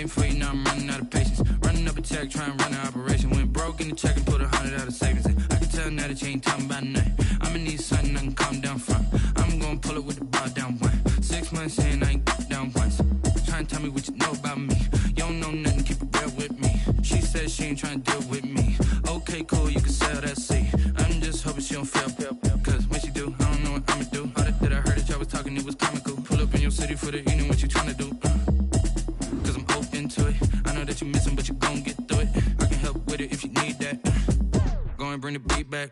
waiting for you, now I'm running out of patience. Running up a check, trying to run an operation. Went broke in the check and put 100 out of savings in. I can tell now that you ain't talking about nothing. I'ma need something I can calm down from. I'm gonna pull it with the bar down one. 6 months in, I ain't down once. Trying to tell me what you know about me. You don't know nothing, keep it real with me. She said she ain't trying to deal with me. Okay, cool, you can sell that seat. I'm just hoping she don't fail. Cause when she do, I don't know what I'ma do. All that I heard that y'all was talking, it was comical. Pull up in your city for the evening, what you trying to do? Cause I'm open to it. I know that you missing, but you gon' get through it. I can help with it if you need that. Go and bring the beat back.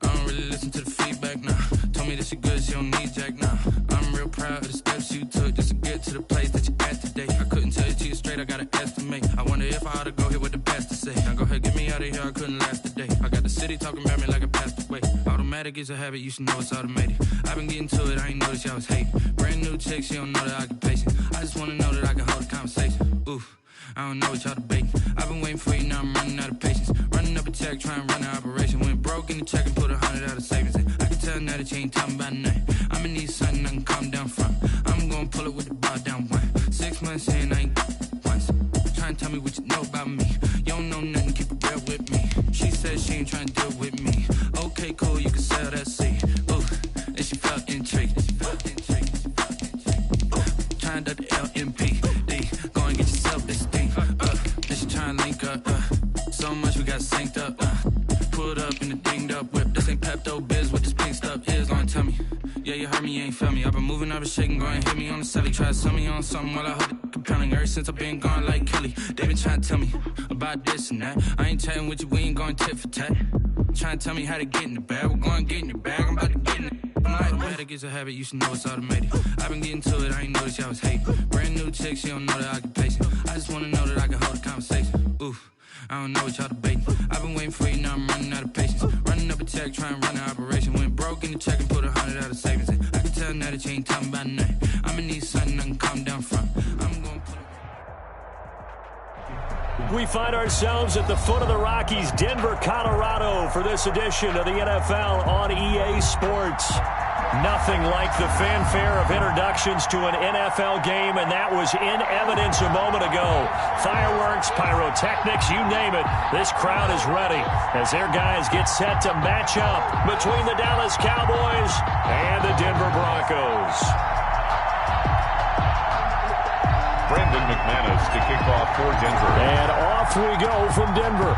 I don't really listen to the feedback, nah. Told me that she good, she don't need jack, nah. I'm real proud of the steps you took just to get to the place that you at today. I couldn't tell you to you straight, I gotta estimate. I wonder if I ought to go here with the best to say. Now go ahead, get me out of here, I couldn't last today. I got the city talking about me like I passed away. Automatic is a habit, you should know it's automated. I've been getting to it, I ain't noticed y'all was hating. Brand new chick, she don't know the occupation. I just wanna know that I can hold a conversation. Oof, I don't know what y'all debating. I've been waiting for you, now I'm running out of patience. Running up a check, trying to run an operation. Went broke in the check and put 100 out of savings in. I can tell now that you ain't talking about nothing. I'ma need something I can calm down from. I'm gonna pull it with the bar down one. 6 months in, I ain't once. Trying to tell me what you know about me. You don't know nothing, keep it real with me. She said she ain't trying to deal with me. Okay, cool, you can sell that seat. Ooh, and she felt intrigued. Trying to the LMPD. Go and get yourself this thing. And she trying to link up. So much we got synced up. Pulled up in the dinged up whip. This ain't Pepto Biz, what this pink stuff is. Long tell me. Yeah, you heard me, you ain't felt me. I've been moving, I've been shaking, go and hit me on the celly. Try to sell me on something while I hold it compelling. Ever since I've been gone like Kelly, they been trying to tell me about this and that. I ain't chatting with you, we ain't going tit for tat. Trying to tell me how to get in the bag. We're going to get in the bag, I'm about to get in it. Automatic is a habit, you should know it's automated. I've been getting to it, I ain't noticed y'all was hating. Brand new chick, she don't know the occupation. I just wanna know that I can hold a conversation. Oof, I don't know what y'all debating. I've been waiting for you, now I'm running out of patience. Running up a check, trying to run an operation. Went broke in the check and put 100 out of savings in. I can tell now that you ain't talking about nothing. I'ma need something I can calm down from. I'm gonna put it. We find ourselves at the foot of the Rockies, Denver, Colorado, for this edition of the NFL on EA Sports. Nothing like the fanfare of introductions to an NFL game, and that was in evidence a moment ago. Fireworks, pyrotechnics, you name it. This crowd is ready as their guys get set to match up between the Dallas Cowboys and the Denver Broncos. Brandon McManus to kick off for Denver. And off we go from Denver.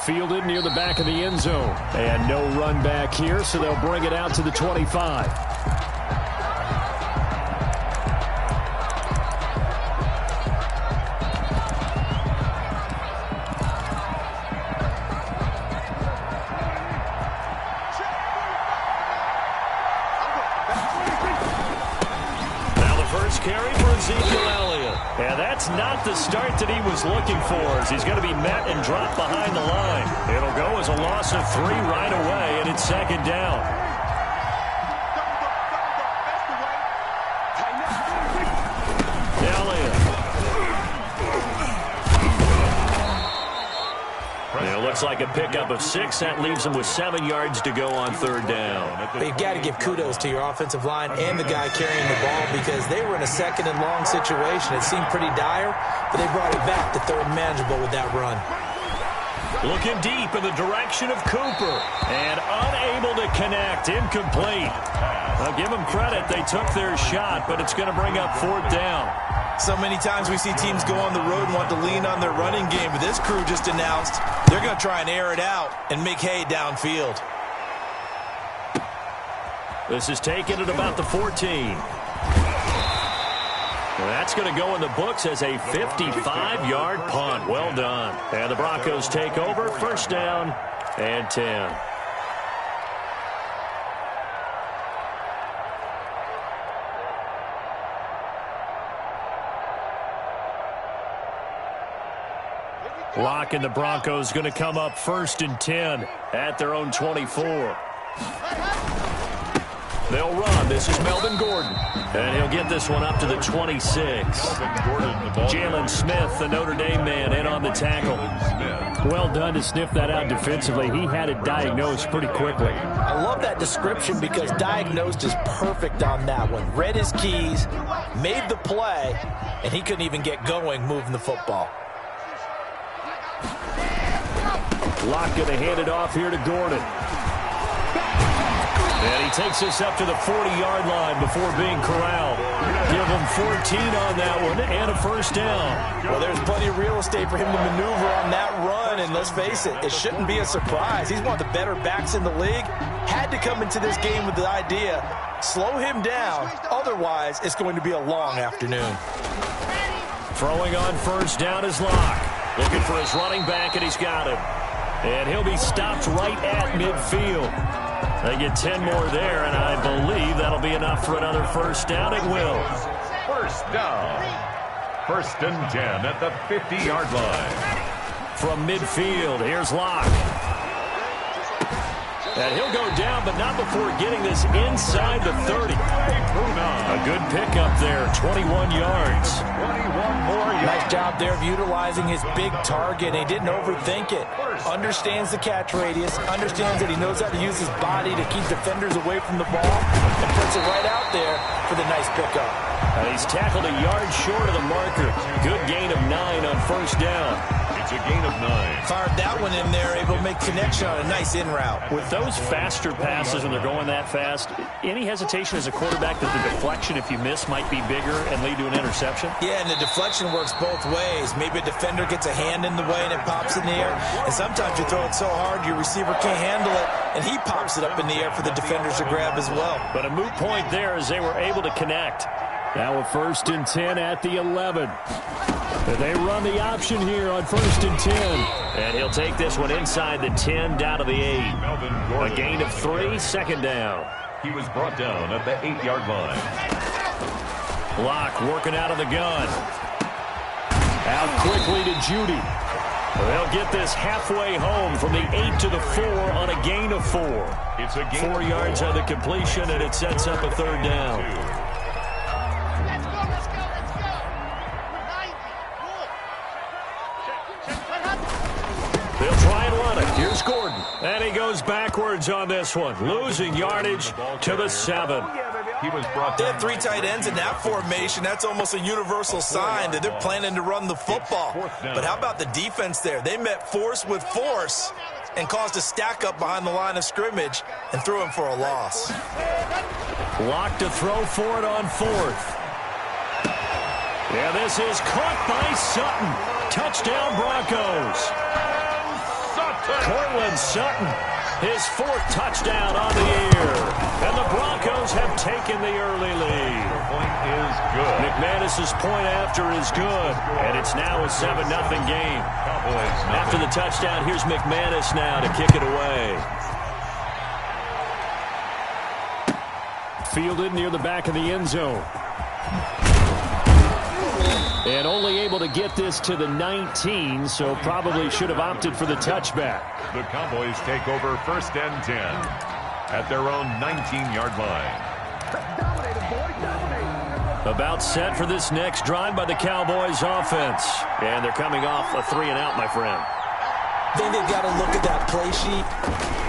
Fielded near the back of the end zone. And no run back here, so they'll bring it out to the 25. Now the first carry for Ezekiel Elliott. And that's not the start that he was looking for, as he's going to be met and dropped behind the line. It'll go as a loss of 3 right away, and it's second down. Elliott. It looks like a pickup of 6. That leaves him with 7 yards to go on third down. But you've got to give kudos to your offensive line and the guy carrying the ball, because they were in a second and long situation. It seemed pretty dire, but they brought it back to third and manageable with that run. Looking deep in the direction of Cooper, and unable to connect. Incomplete. I'll give them credit. They took their shot, but it's going to bring up fourth down. So many times we see teams go on the road and want to lean on their running game, but this crew just announced they're going to try and air it out and make hay downfield. This is taken at about the 14. Well, that's going to go in the books as a 55-yard punt. Well done. And the Broncos take over, first down and 10. Lock and the Broncos going to come up first and 10 at their own 24. They'll run. This is Melvin Gordon. And he'll get this one up to the 26. Jalen Smith, the Notre Dame man, in on the tackle. Well done to sniff that out defensively. He had it diagnosed pretty quickly. I love that description because diagnosed is perfect on that one. Read his keys, made the play, and he couldn't even get going moving the football. Locke going to hand it off here to Gordon. And he takes this up to the 40-yard line before being corralled. Give him 14 on that one and a first down. Well, there's plenty of real estate for him to maneuver on that run, and let's face it, it shouldn't be a surprise. He's one of the better backs in the league. Had to come into this game with the idea, slow him down, otherwise it's going to be a long afternoon. Throwing on first down is Locke. Looking for his running back, and he's got him. And he'll be stopped right at midfield. They get 10 more there, and I believe that'll be enough for another first down. It will. First down. First and 10 at the 50-yard line. From midfield, here's Locke. And he'll go down, but not before getting this inside the 30. A good pickup there, 21 yards. 21 more yards. Nice job there of utilizing his big target. He didn't overthink it. Understands the catch radius, understands that he knows how to use his body to keep defenders away from the ball, and puts it right out there for the nice pickup. He's tackled a yard short of the marker. Good gain of 9 on first down. It's a gain of 9. Fired that one in there, able to make connection on a nice in route. With those faster passes, when they're going that fast, any hesitation as a quarterback that the deflection, if you miss, might be bigger and lead to an interception? Yeah, and the deflection works both ways. Maybe a defender gets a hand in the way and it pops in the air. And sometimes you throw it so hard your receiver can't handle it, and he pops it up in the air for the defenders to grab as well. But a moot point there as they were able to connect. Now a 1st and 10 at the 11. And they run the option here on 1st and 10. And he'll take this one inside the 10 down to the 8. A gain of 3, second down. He was brought down at the 8-yard line. Locke working out of the gun. Out quickly to Judy. They'll get this halfway home from the 8 to the 4 on a gain of 4. It's a gain 4 yards on the completion, and it sets up a third down. They'll try and run it. Here's Gordon. And he goes backwards on this one. Losing yardage to the 7. He was brought They down. have 3 tight ends in that formation. That's almost a universal sign that they're planning to run the football. But how about the defense there? They met force with force and caused a stack up behind the line of scrimmage and threw him for a loss. Locke to throw for it on 4th. Yeah, this is caught by Sutton. Touchdown, Broncos. Cortland Sutton, his 4th touchdown on the year. And the Broncos have taken the early lead. Point is good. McManus's point after is good. And it's now a 7-0 game. Cowboys After the touchdown, here's McManus now to kick it away. Fielded near the back of the end zone. And only able to get this to the 19, so probably should have opted for the touchback. The Cowboys take over 1st and 10 at their own 19-yard line. About set for this next drive by the Cowboys offense. And thee coming off a 3-and-out, my friend. I think they've got to look at that play sheet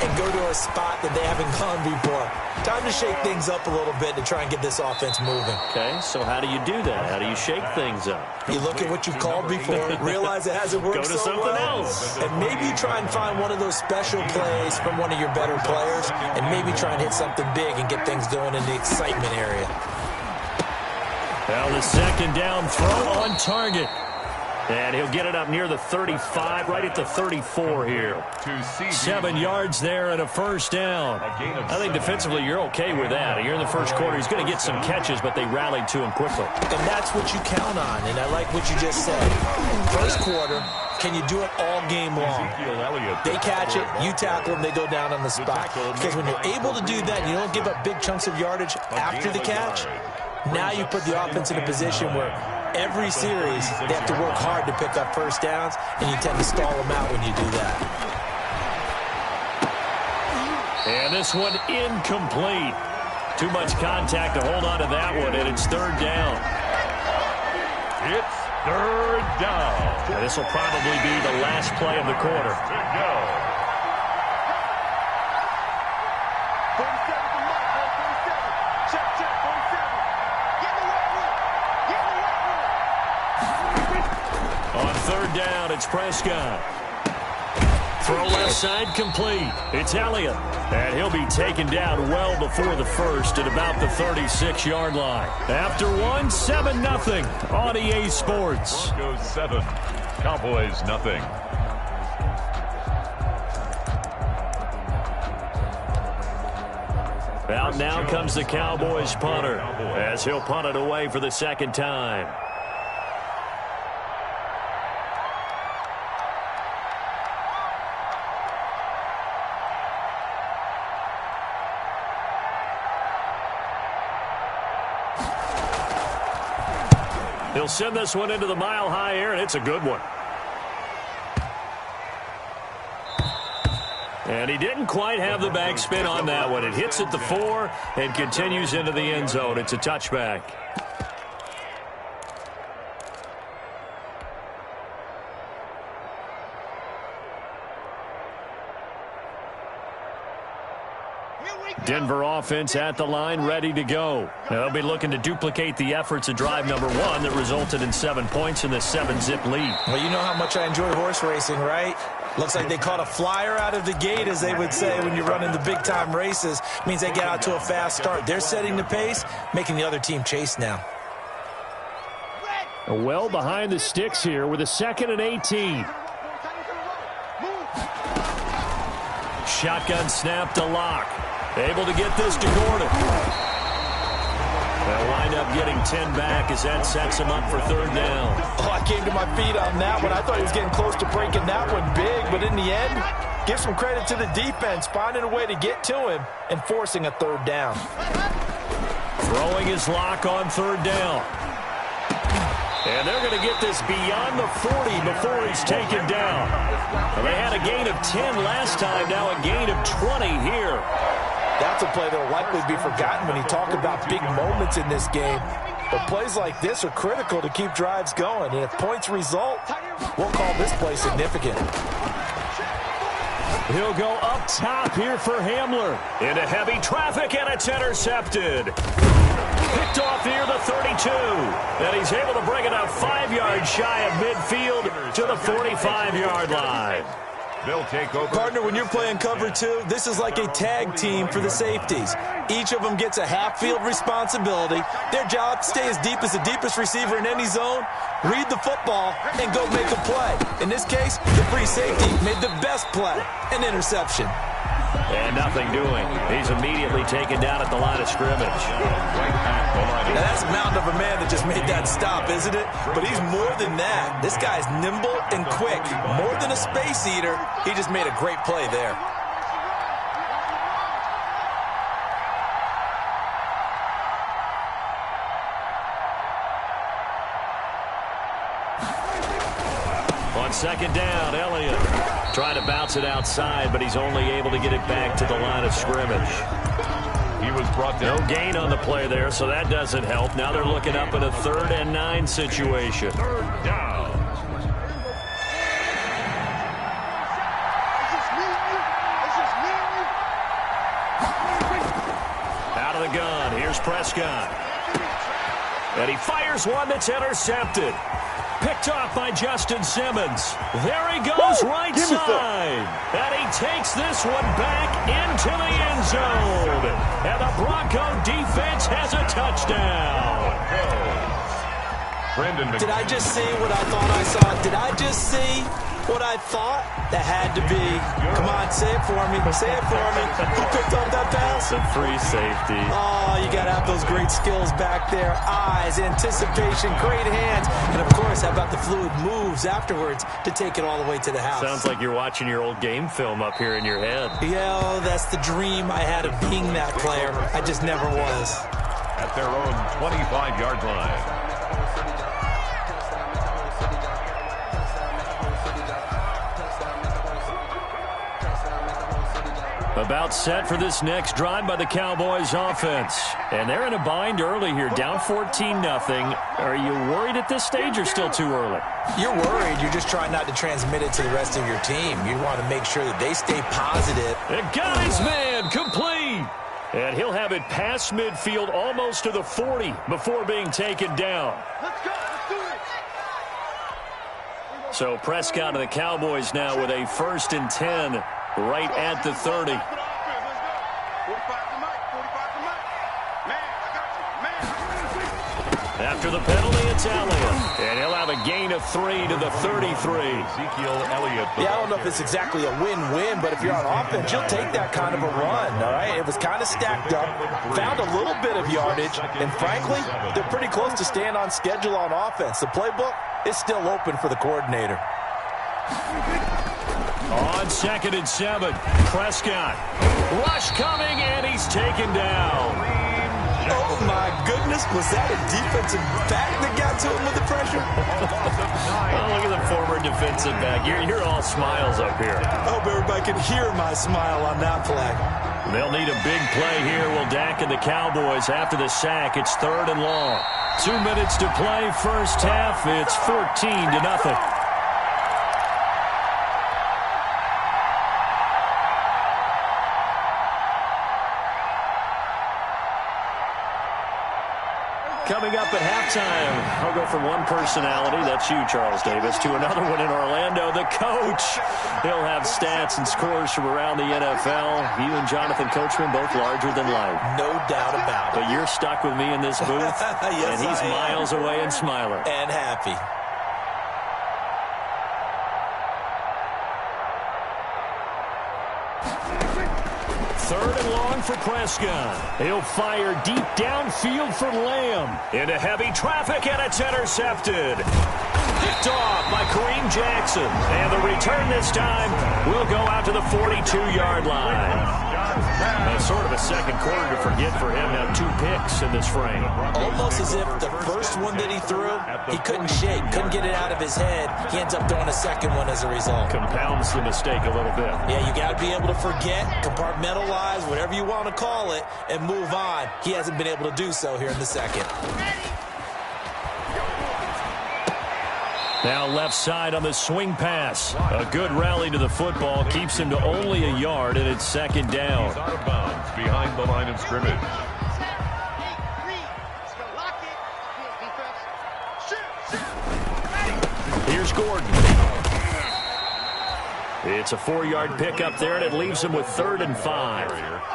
and go to a spot that they haven't gone before. Time to shake things up a little bit to try and get this offense moving. Okay, so how do you do that? How do you shake things up? You look at what you've called before, realize it hasn't worked Go to so something well, else. and maybe try and find one of those special plays from one of your better players, and maybe try and hit something big and get things going in the excitement area. Well, the second down throw on target. And he'll get it up near the 35, right at the 34 here. 7 yards there and a first down. I think defensively you're okay with that. You're in the first quarter. He's going to get some catches, but they rallied to him quickly. And that's what you count on, and I like what you just said. First quarter, can you do it all game long? They catch it, you tackle them, they go down on the spot. Because when you're able to do that, you don't give up big chunks of yardage after the catch. Now you put the offense in a position where every series they have to work hard to pick up first downs, and you tend to stall them out when you do that. And this one incomplete. Too much contact to hold on to that one, and it's third down. It's third down. And this will probably be the last play of the quarter. To go. On third down, it's Prescott. Throw left side complete. It's Elliott. And he'll be taken down well before the first at about the 36-yard line. After one, 7-0 on EA Sports. Broncos 7, Cowboys nothing. Out now comes the Cowboys punter as he'll punt it away for the second time. He'll send this one into the mile-high air, and it's a good one. And he didn't quite have the backspin on that one. It hits at the 4 and continues into the end zone. It's a touchback. Denver offense at the line, ready to go. They'll be looking to duplicate the efforts of drive number 1 that resulted in 7 points in the 7-zip lead. Well, you know how much I enjoy horse racing, right? Looks like they caught a flyer out of the gate, as they would say when you're running the big-time races. Means they get out to a fast start. They're setting the pace, making the other team chase now. Well behind the sticks here with a 2nd and 18. Shotgun snap to Locke. Able to get this to Gordon. They'll wind up getting 10 back as that sets him up for third down. Oh, I came to my feet on that one. I thought he was getting close to breaking that one big, but in the end, give some credit to the defense, finding a way to get to him and forcing a third down. Throwing his Locke on third down. And they're going to get this beyond the 40 before he's taken down. Well, they had a gain of 10 last time, now a gain of 20 here. That's a play that will likely be forgotten when you talk about big moments in this game. But plays like this are critical to keep drives going. And if points result, we'll call this play significant. He'll go up top here for Hamler. Into heavy traffic, and it's intercepted. Picked off near the 32. And he's able to bring it up 5 yards shy of midfield to the 45-yard line. They'll take over. Partner, when you're playing cover 2, this is like a tag team for the safeties. Each of them gets a half-field responsibility. Their job, stay as deep as the deepest receiver in any zone, read the football, and go make a play. In this case, the free safety made the best play, an interception. And nothing doing. He's immediately taken down at the line of scrimmage. Now that's a mountain of a man that just made that stop, isn't it? But he's more than that. This guy's nimble and quick. More than a space eater, he just made a great play there. On second down, Elliott trying to bounce it outside, but he's only able to get it back to the line of scrimmage. He was brought down. No gain on the play there, so that doesn't help. Now they're looking up in a 3rd and 9 situation. Third down. Out of the gun, here's Prescott. And he fires one that's intercepted. Picked off by Justin Simmons. There he goes, right side. And he takes this one back into the end zone. And the Bronco defense has a touchdown. Did I just see what I thought I saw? Did I just see what I thought? That had to be. Come on, say it for me. Say it for me. Who picked up that pass? A free safety. Oh, you got to have those great skills back there. Eyes, anticipation, great hands. And, of course, how about the fluid moves afterwards to take it all the way to the house? Sounds like you're watching your old game film up here in your head. Yeah, oh, that's the dream I had of being that player. I just never was. At their own 25-yard line. About set for this next drive by the Cowboys offense. And they're in a bind early here, down 14-0. Are you worried at this stage or still too early? You're worried. You're just trying not to transmit it to the rest of your team. You want to make sure that they stay positive. And got his man complete. And he'll have it past midfield almost to the 40 before being taken down. Let's go. Let's do it. So Prescott and the Cowboys now with a 1st and 10 right at the 30. After the penalty, it's Elliott. And he'll have a gain of 3 to the 33. Ezekiel Elliott. Yeah, I don't know if it's exactly a win-win, but if you're on offense, you'll take that kind of a run, all right? It was kind of stacked up, found a little bit of yardage, and frankly, they're pretty close to staying on schedule on offense. The playbook is still open for the coordinator. On 2nd and 7, Prescott. Rush coming, and he's taken down. Oh, my goodness. Was that a defensive back that got to him with the pressure? Oh, look at the former defensive back. You're all smiles up here. I hope everybody can hear my smile on that play. They'll need a big play here. Will Dak and the Cowboys after the sack. It's 3rd and long. 2 minutes to play, first half. It's 14-0. Coming up at halftime, I'll go from one personality, that's you, Charles Davis, to another one in Orlando, the coach. He'll have stats and scores from around the NFL. You and Jonathan Coachman, both larger than life. No doubt about it. But you're stuck with me in this booth, yes, and he's miles away and smiling. And happy. Third and long for Prescott. He'll fire deep downfield for Lamb. Into heavy traffic, and it's intercepted. Picked off by Kareem Jackson. And the return this time will go out to the 42-yard line. Sort of a second quarter to forget for him. Now 2 picks in this frame. Almost as if the first one that he threw, he couldn't shake, couldn't get it out of his head. He ends up throwing a second one as a result. Compounds the mistake a little bit. Yeah, you got to be able to forget, compartmentalize, whatever you want to call it, and move on. He hasn't been able to do so here in the second. Now left side on the swing pass. A good rally to the football. Keeps him to only a yard, and it's 2nd down. He's out of bounds behind the line of scrimmage. Here's Gordon. It's a 4-yard pickup there, and it leaves him with 3rd and 5.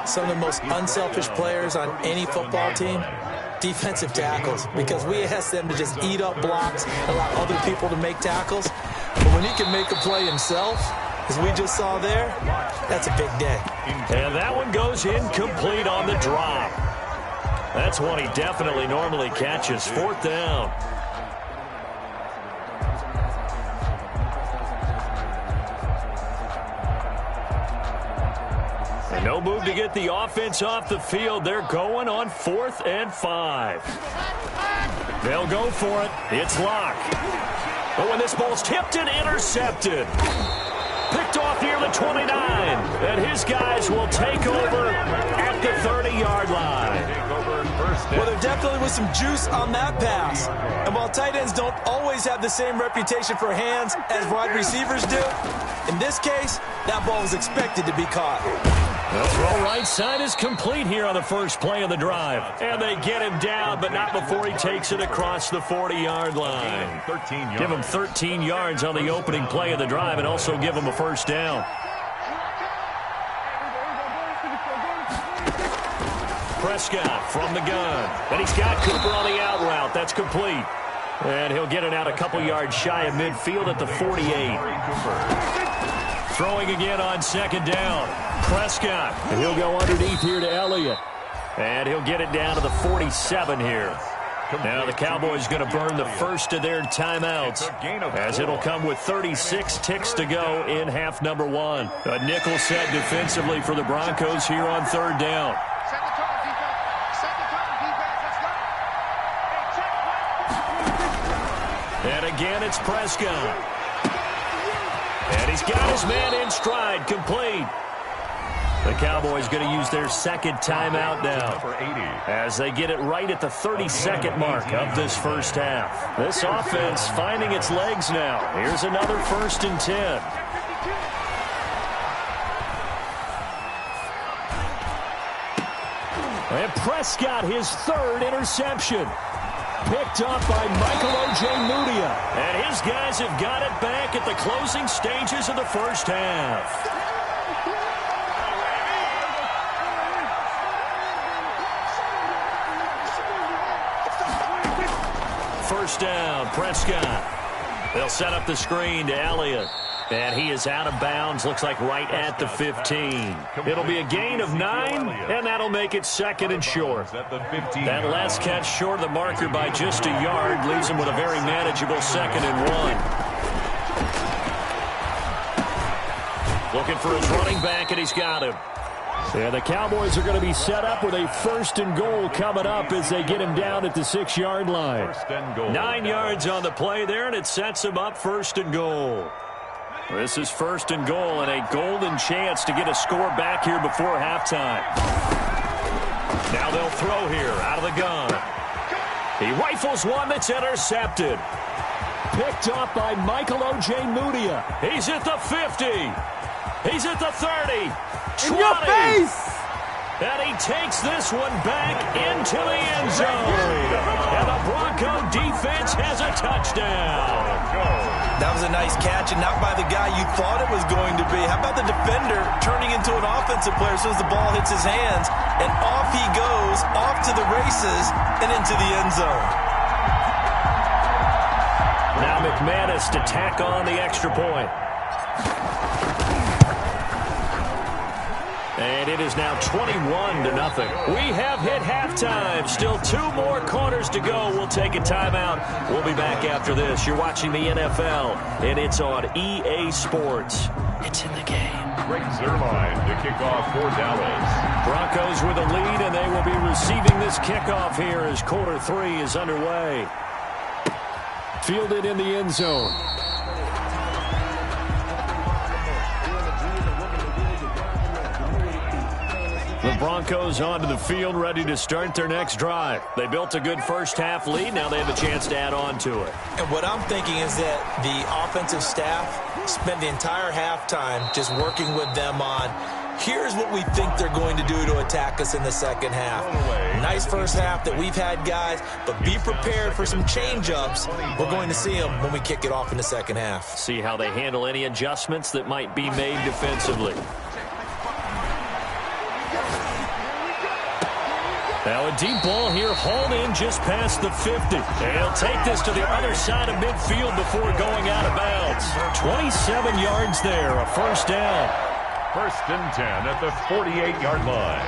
Some of the most unselfish players on any football team, defensive tackles, because we ask them to just eat up blocks, allow other people to make tackles. But when he can make a play himself, as we just saw there, that's a big day. And that one goes incomplete on the drop. That's one he definitely normally catches. 4th down. And no move to get the offense off the field. They're going on 4th and 5. They'll go for it. It's Locke. But when this ball's tipped and intercepted. Picked off near the 29. And his guys will take over at the 30-yard line. Well, there definitely was some juice on that pass. And while tight ends don't always have the same reputation for hands as wide receivers do, in this case, that ball was expected to be caught. The throw right side is complete here on the first play of the drive. And they get him down, but not before he takes it across the 40-yard line. Give him 13 yards on the opening play of the drive and also give him a first down. Prescott from the gun. And he's got Cooper on the out route. That's complete. And he'll get it out a couple yards shy of midfield at the 48. Throwing again on 2nd down. Prescott. And he'll go underneath here to Elliott. And he'll get it down to the 47 here. Now the Cowboys going to burn the first of their timeouts, as it'll come with 36 ticks to go in half number 1. A nickel set defensively for the Broncos here on 3rd down. And again, it's Prescott. And he's got his man in stride, complete. The Cowboys going to use their second timeout now as they get it right at the 32nd mark of this first half. This offense finding its legs now. Here's another 1st and 10. And Prescott, his 3rd interception. Picked up by Michael Ojemudia. And his guys have got it back at the closing stages of the first half. First down, Prescott. They'll set up the screen to Elliott. And he is out of bounds, looks like right at the 15. It'll be a gain of 9, and that'll make it 2nd and short. That last catch short of the marker by just a yard leaves him with a very manageable 2nd and 1. Looking for his running back, and he's got him. Yeah, the Cowboys are going to be set up with a 1st and goal coming up as they get him down at the 6-yard line. 9 yards on the play there, and it sets him up 1st and goal. This is 1st and goal and a golden chance to get a score back here before halftime. Now they'll throw here out of the gun. He rifles one that's intercepted. Picked up by Michael Ojemudia. He's at the 50. He's at the 30. 20. In your face! And he takes this one back into the end zone. And the Bronco defense has a touchdown. That was a nice catch, and not by the guy you thought it was going to be. How about the defender turning into an offensive player as soon as the ball hits his hands, and off he goes, off to the races, and into the end zone. Now McManus to tack on the extra point. And it is now 21-0. We have hit halftime. Still 2 more quarters to go. We'll take a timeout. We'll be back after this. You're watching the NFL, and it's on EA Sports. It's in the game. Greg Zuerlein to kick off for Dallas. Broncos with a lead, and they will be receiving this kickoff here as quarter 3 is underway. Fielded in the end zone. The Broncos onto the field, ready to start their next drive. They built a good first half lead. Now they have a chance to add on to it. And what I'm thinking is that the offensive staff spent the entire halftime just working with them on, here's what we think they're going to do to attack us in the second half. Nice first half that we've had, guys, but be prepared for some change-ups. We're going to see them when we kick it off in the second half. See how they handle any adjustments that might be made defensively. Now a deep ball here, hauled in just past the 50. And he'll take this to the other side of midfield before going out of bounds. 27 yards there, a first down. 1st and 10 at the 48-yard line.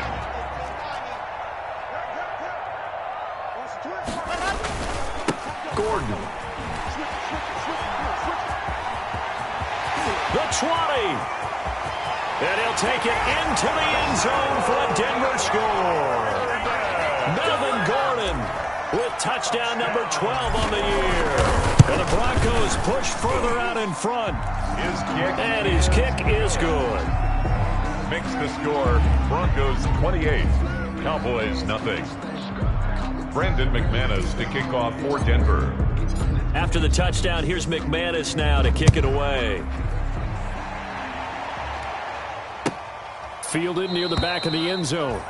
Gordon. The 20. And he'll take it into the end zone for a Denver score. Melvin Gordon with touchdown number 12 on the year. And the Broncos push further out in front. And his kick is good. Makes the score Broncos 28, Cowboys nothing. Brandon McManus to kick off for Denver. After the touchdown, here's McManus now to kick it away. Fielded near the back of the end zone.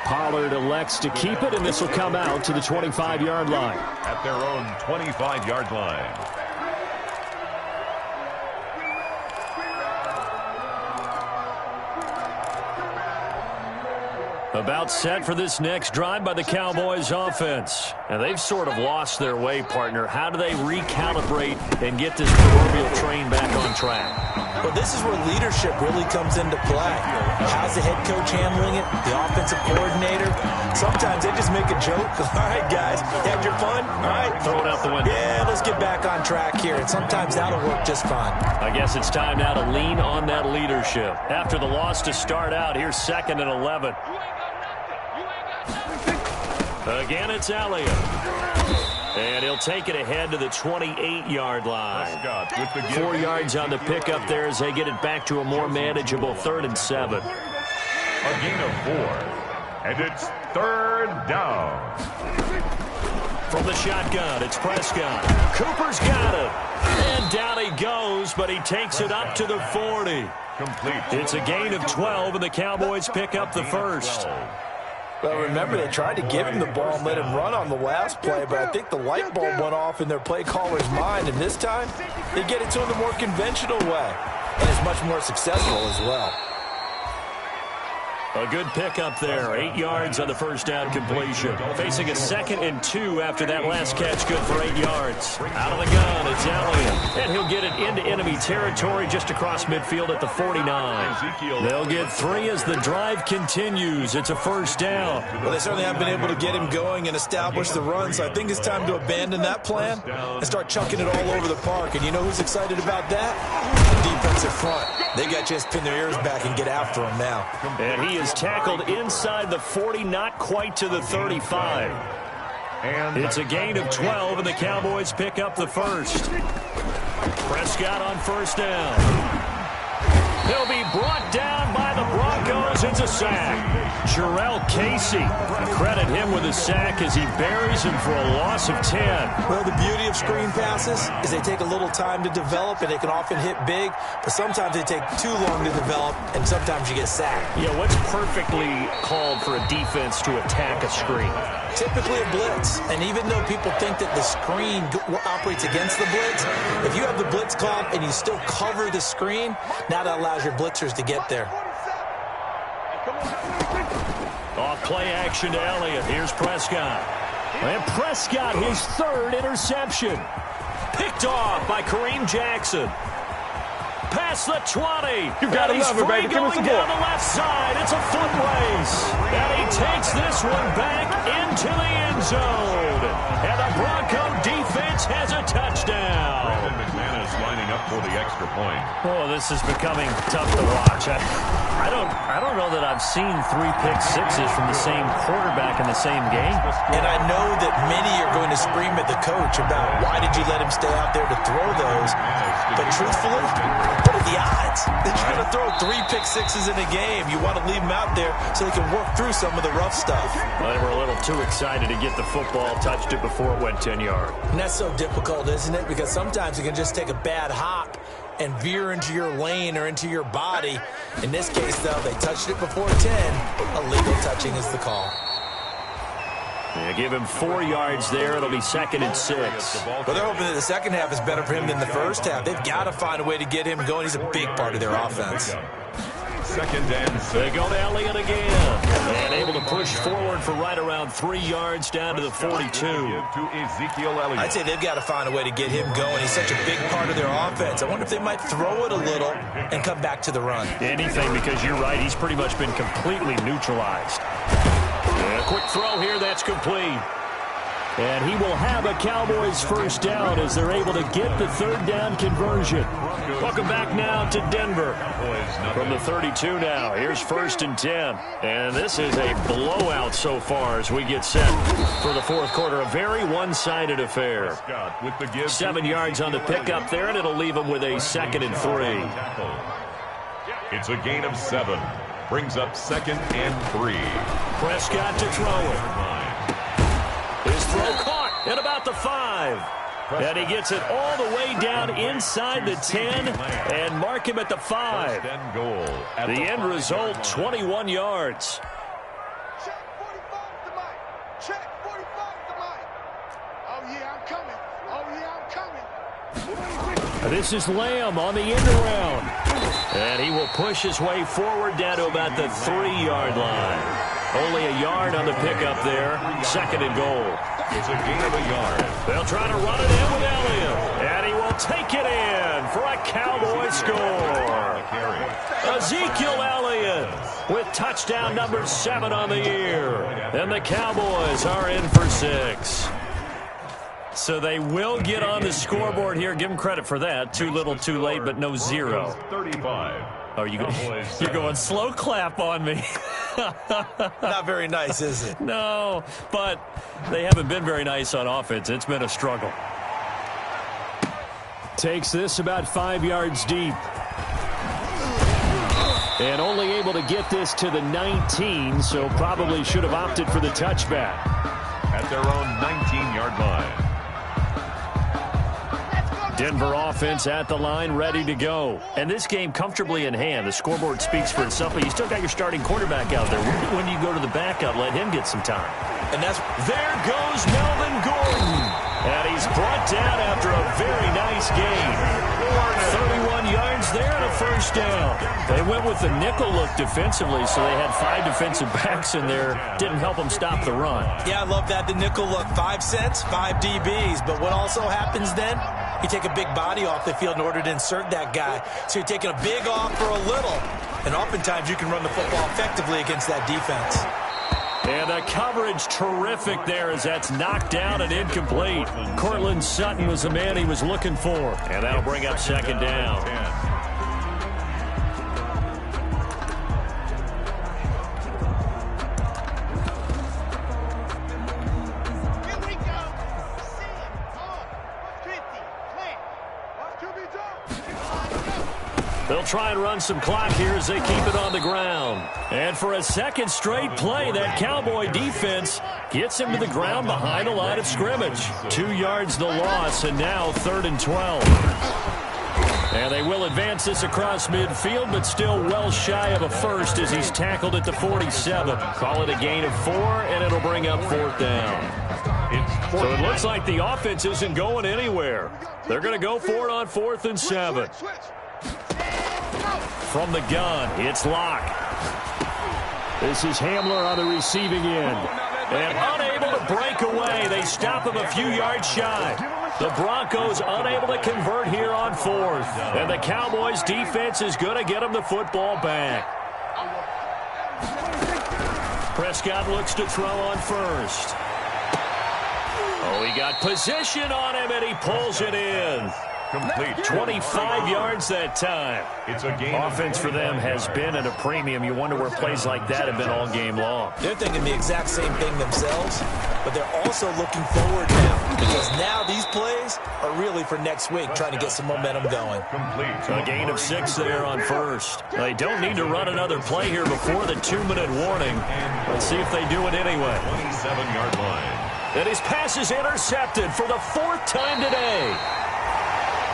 Pollard elects to keep it, and this will come out to the 25-yard line. At their own 25-yard line. About set for this next drive by the Cowboys offense. And they've sort of lost their way, partner. How do they recalibrate and get this proverbial train back on track? Well, this is where leadership really comes into play. How's the head coach handling it? The offensive coordinator? Sometimes they just make a joke. All right, guys, you had your fun? All right. Throw it out the window. Yeah, let's get back on track here. And sometimes that'll work just fine. I guess it's time now to lean on that leadership. After the loss to start out, here's 2nd and 11. Again, it's Elliott. And he'll take it ahead to the 28-yard line. 4 yards on the pickup there as they get it back to a more manageable 3rd and 7. A gain of 4. And it's 3rd down. From the shotgun, it's Prescott. Cooper's got it. And down he goes, but he takes it up to the 40. Complete. It's a gain of 12, and the Cowboys pick up the first. Well, remember, they tried to give him the ball and let him run on the last play, but I think the light bulb went off in their play caller's mind, and this time they get it to him the more conventional way, and it's much more successful as well. A good pickup there. 8 yards on the first down completion. Facing a 2nd and 2 after that last catch. Good for 8 yards. Out of the gun, it's Elliott. And he'll get it into enemy territory just across midfield at the 49. They'll get 3 as the drive continues. It's a first down. Well, they certainly have been able to get him going and establish the run, so I think it's time to abandon that plan and start chucking it all over the park. And you know who's excited about that? The defensive front. They got to just pin their ears back and get after him now. And he is tackled inside the 40, not quite to the 35. And it's a gain of 12, and the Cowboys pick up the first. Prescott on first down. He'll be brought down by the Broncos. It's a sack. Jarrell Casey, credit him with a sack as he buries him for a loss of 10. Well, the beauty of screen passes is they take a little time to develop, and they can often hit big, but sometimes they take too long to develop, and sometimes you get sacked. Yeah, what's perfectly called for a defense to attack a screen? Typically a blitz, and even though people think that the screen operates against the blitz, if you have the blitz called and you still cover the screen, now that allows your blitzers to get there. Off play action to Elliott. Here's Prescott. And Prescott, his 3rd interception. Picked off by Kareem Jackson. Past the 20. You gotta and he's love it, free baby. Give me going some down more. the left side. It's a foot race. And he takes this one back into the end zone. And the Bronco defense has a touchdown. Brandon McManus lining up for the extra point. Oh, this is becoming tough to watch. I don't know that I've seen 3 pick sixes from the same quarterback in the same game. And I know that many are going to scream at the coach about why did you let him stay out there to throw those. But truthfully, what are the odds that you're going to throw 3 pick sixes in a game? You want to leave them out there so they can work through some of the rough stuff. Well, they were a little too excited to get the football, touched it before it went 10 yards. And that's so difficult, isn't it? Because sometimes you can just take a bad hop and veer into your lane or into your body. In this case, though, they touched it before 10. Illegal touching is the call. They give him 4 yards there. It'll be 2nd and 6. Well, they're hoping that the second half is better for him than the first half. They've got to find a way to get him going. He's a big part of their offense. 2nd and 6. They go to Elliott again. And able to push forward for right around 3 yards down to the 42. To Ezekiel Elliott. I'd say they've got to find a way to get him going. He's such a big part of their offense. I wonder if they might throw it a little and come back to the run. Anything, because you're right. He's pretty much been completely neutralized. A quick throw here. That's complete. And he will have a Cowboys first down as they're able to get the 3rd down conversion. Welcome back now to Denver. From the 32 now, here's 1st and 10. And this is a blowout so far as we get set for the 4th quarter. A very one-sided affair. 7 yards on the pickup there, and it'll leave him with a 2nd and 3. It's a gain of 7. Brings up 2nd and 3. Prescott to throw it. His throw caught at about the 5. And he gets it all the way down inside the 10 and mark him at the 5. The end result, 21 yards. Check 45 to Mike. Check 45 to Mike. Oh, yeah, I'm coming. Oh, yeah, I'm coming. This is Lamb on the end around. And he will push his way forward down to about the 3-yard line. Only a yard on the pickup there. 2nd and goal. It's a gain of a yard. They'll try to run it in with Elliott. And he will take it in for a Cowboy score. Ezekiel Elliott with touchdown number 7 on the year. And the Cowboys are in for 6. So they will get on the scoreboard here. Give them credit for that. Too little, too late, but no 0. 35. Oh, you're going slow clap on me. Not very nice, is it? No, but they haven't been very nice on offense. It's been a struggle. Takes this about 5 yards deep. And only able to get this to the 19, so probably should have opted for the touchback. At their own 19-yard line. Denver offense at the line, ready to go. And this game comfortably in hand. The scoreboard speaks for itself, but you still got your starting quarterback out there. When do you go to the backup? Let him get some time. And there goes Melvin Gordon. And he's brought down after a very nice game. 31 yards there and a first down. They went with the nickel look defensively, so they had 5 defensive backs in there. Didn't help them stop the run. Yeah, I love that. The nickel look, 5 cents, 5 DBs. But what also happens then? You take a big body off the field in order to insert that guy. So you're taking a big off for a little. And oftentimes you can run the football effectively against that defense. And the coverage terrific there as that's knocked down and incomplete. Cortland Sutton was the man he was looking for. And that'll bring up second down. They'll try and run some clock here as they keep it on the ground. And for a second straight play, that Cowboy defense gets him to the ground behind the line of scrimmage. 2 yards the loss, and now 3rd and 12. And they will advance this across midfield, but still well shy of a first as he's tackled at the 47. Call it a gain of 4, and it'll bring up 4th down. So it looks like the offense isn't going anywhere. They're going to go for it on 4th and 7. From the gun, it's Locke. This is Hamler on the receiving end. And unable to break away. They stop him a few yards shy. The Broncos unable to convert here on 4th. And the Cowboys defense is going to get him the football back. Prescott looks to throw on 1st. Oh, he got position on him, and he pulls it in. Complete. 25 yards that time. It's a game. Offense for them has been at a premium. You wonder where plays like that have been all game long. They're thinking the exact same thing themselves, but they're also looking forward now because now these plays are really for next week, trying to get some momentum going. Complete. A gain of 6 there on 1st. They don't need to run another play here before the 2-minute warning. Let's see if they do it anyway. 27-yard line. And his pass is intercepted for the 4th time today.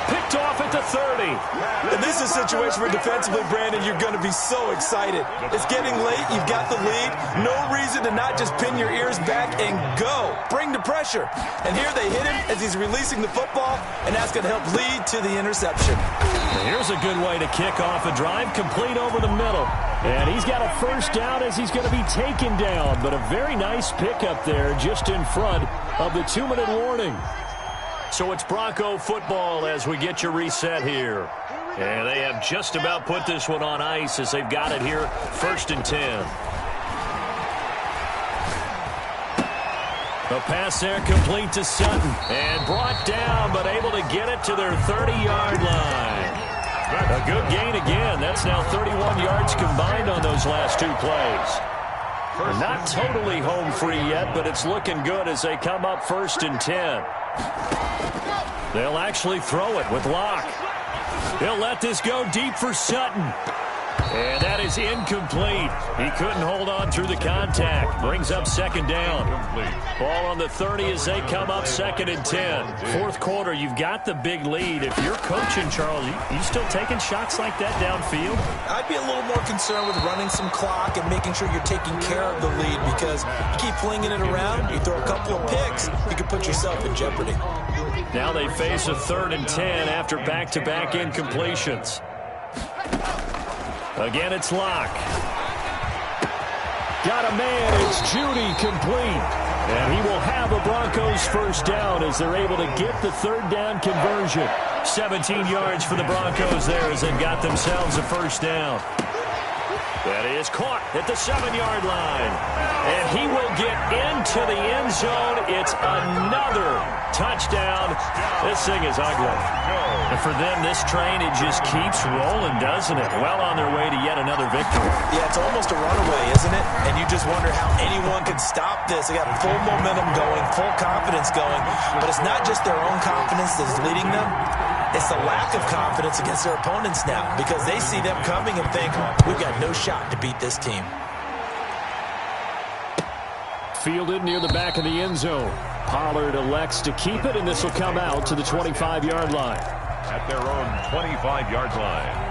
Picked off at the 30. And this is a situation where defensively, Brandon, you're going to be so excited. It's getting late. You've got the lead. No reason to not just pin your ears back and go. Bring the pressure. And here they hit him as he's releasing the football, and that's going to help lead to the interception. Here's a good way to kick off a drive, complete over the middle. And he's got a first down as he's going to be taken down. But a very nice pickup there just in front of the 2-minute warning. So it's Bronco football as we get you reset here. And they have just about put this one on ice as they've got it here, 1st and 10. A pass there complete to Sutton. And brought down, but able to get it to their 30-yard line. A good gain again. That's now 31 yards combined on those last 2 plays. Not totally home free yet, but it's looking good as they come up 1st and 10. They'll actually throw it with Locke. He'll let this go deep for Sutton. And that is incomplete. He couldn't hold on through the contact. Brings up 2nd down. Ball on the 30 as they come up 2nd and 10. 4th quarter, you've got the big lead. If you're coaching, Charles, you still taking shots like that downfield? I'd be a little more concerned with running some clock and making sure you're taking care of the lead because you keep flinging it around, you throw a couple of picks, you could put yourself in jeopardy. Now they face a 3rd and 10 after back-to-back incompletions. Again, it's Locke. Got a man. It's Judy complete. And he will have a Broncos first down as they're able to get the 3rd down conversion. 17 yards for the Broncos there as they've got themselves a first down. That is caught at the 7-yard line. And he will get into the end zone. It's another touchdown. This thing is ugly. And for them, this train, it just keeps rolling, doesn't it? Well on their way to yet another victory. Yeah, it's almost a runaway, isn't it? And you just wonder how anyone can stop this. They got full momentum going, full confidence going. But it's not just their own confidence that's leading them. It's a lack of confidence against their opponents now because they see them coming and think, we've got no shot to beat this team. Fielded near the back of the end zone. Pollard elects to keep it, and this will come out to the 25-yard line. At their own 25-yard line.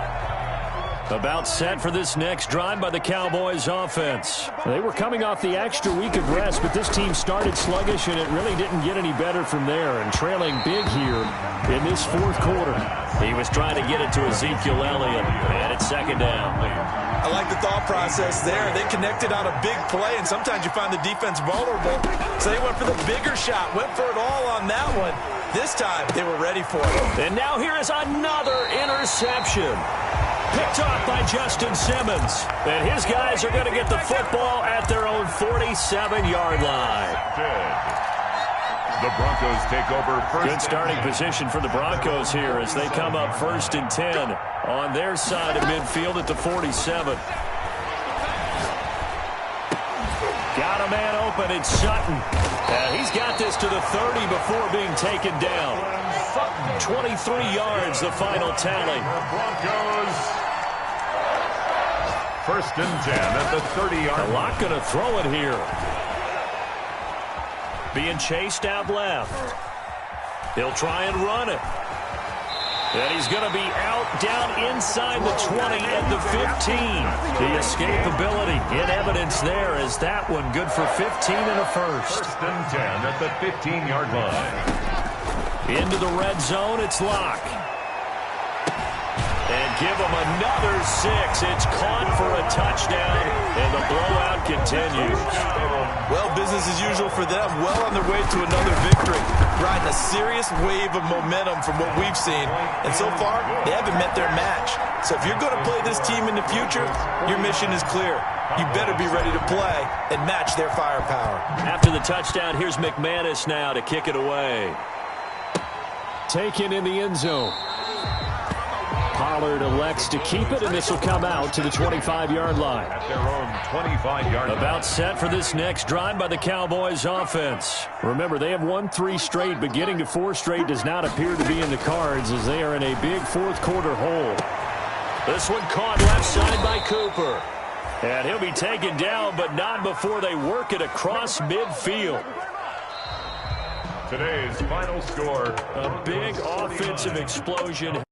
About set for this next drive by the Cowboys offense. They were coming off the extra week of rest, but this team started sluggish, and it really didn't get any better from there, and trailing big here in this fourth quarter. He was trying to get it to Ezekiel Elliott, and it's second down. I like the thought process there. They connected on a big play, and sometimes you find the defense vulnerable. So they went for the bigger shot, went for it all on that one. This time, they were ready for it. And now here is another interception. Picked off by Justin Simmons. And his guys are going to get the football at their own 47-yard line. The Broncos take over first. Good starting position for the Broncos here as they come up 1st and 10 on their side of midfield at the 47. Got a man open. It's Sutton. He's got this to the 30 before being taken down. 23 yards, the final tally. Broncos. 1st and 10 at the 30-yard line. A lot going to throw it here. Being chased out left. He'll try and run it. And he's going to be out down inside the 20 at the 15. The escapability in evidence there is that one good for 15 and a first. 1st and 10 at the 15-yard line. Into the red zone, it's Locke. And give him another 6. It's caught for a touchdown, and the blowout continues. Well, business as usual for them. Well on their way to another victory. Riding a serious wave of momentum from what we've seen. And so far, they haven't met their match. So if you're going to play this team in the future, your mission is clear. You better be ready to play and match their firepower. After the touchdown, here's McManus now to kick it away. Taken in the end zone. Pollard elects to keep it, and this will come out to the 25-yard line. At their own 25-yard line. About set for this next drive by the Cowboys offense. Remember, they have won 3 straight, but getting to 4 straight does not appear to be in the cards as they are in a big fourth quarter hole. This one caught left side by Cooper. And he'll be taken down, but not before they work it across midfield. Today's final score. A big offensive explosion.